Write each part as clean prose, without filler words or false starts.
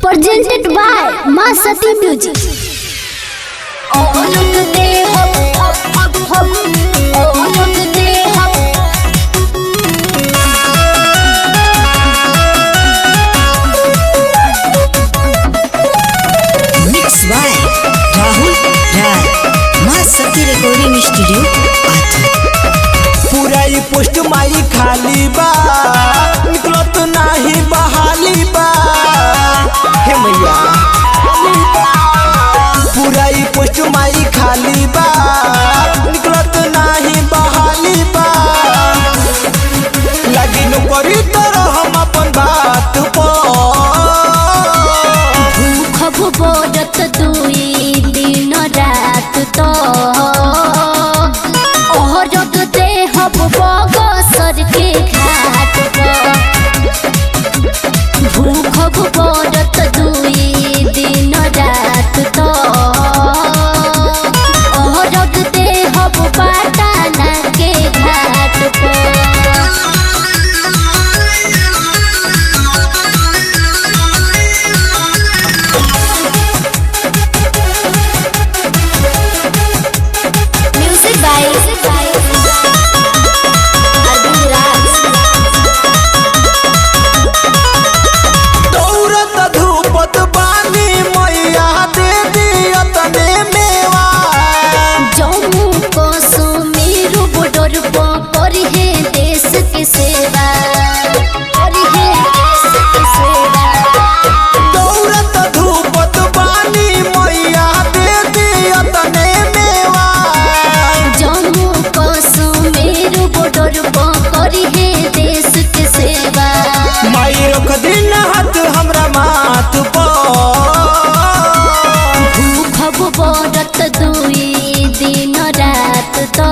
presented by Ma Sati Music. Mixed by Rahul Rai, Ma Sati Recording Studio, Athi. पूरा ही post मारी खाली बा, निकलो तो नाही बहाली बा। हे मैया पूरा ही पोस्ट मारी खाली बा, निकलो तो नाही बहाली बा। लगी न करी तो हम अपन बात भूख बोरत दुई दिन रात तो बगसर के घाट भूख बोरत दुई दिन रात तो रगते हब पाटना के घाट पर। बोरत दुई दिन रात तो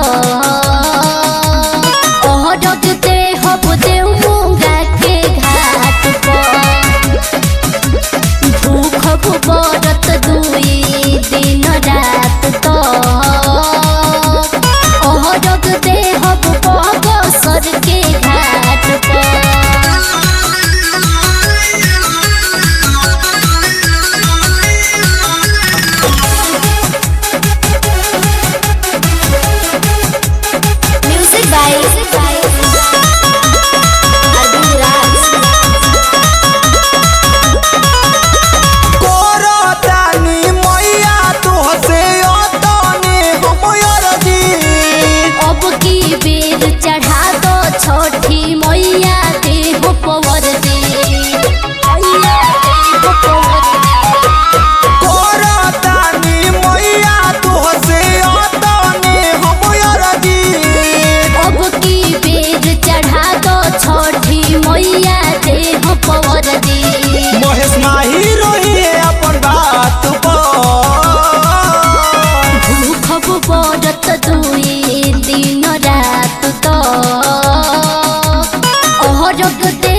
रगते हब देव मुंगा के घाट पर। भूख बोरत दुई दिन रात तो रगते हब बगसर के घाट पर। छोटी मैया देह पवर दे अब की बेर चढ़ा दो छोटी मैया देह पवर दे। महेश माही रोही अपन बात भूख बोरत दुई दिन रात तो रगते